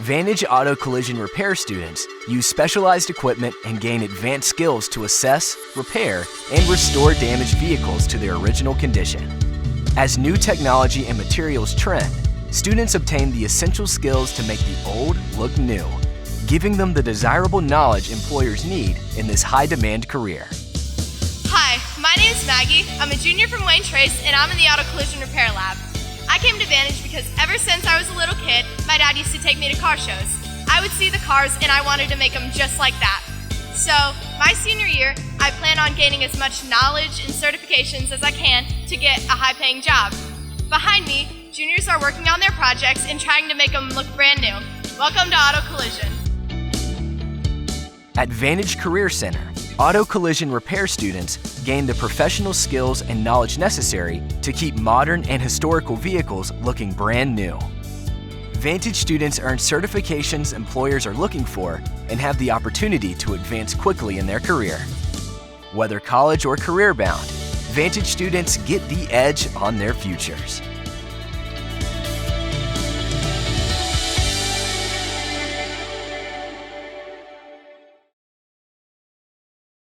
Vantage Auto Collision Repair students use specialized equipment and gain advanced skills to assess, repair, and restore damaged vehicles to their original condition. As new technology and materials trend, students obtain the essential skills to make the old look new, giving them the desirable knowledge employers need in this high-demand career. Hi, my name is Maggie. I'm a junior from Wayne Trace, and I'm in the Auto Collision Repair Lab. I came to Vantage because ever since I was a little kid, my dad used to take me to car shows. I would see the cars and I wanted to make them just like that. So, my senior year, I plan on gaining as much knowledge and certifications as I can to get a high-paying job. Behind me, juniors are working on their projects and trying to make them look brand new. Welcome to Auto Collision. At Vantage Career Center, Auto Collision Repair students gain the professional skills and knowledge necessary to keep modern and historical vehicles looking brand new. Vantage students earn certifications employers are looking for and have the opportunity to advance quickly in their career. Whether college or career-bound, Vantage students get the edge on their futures.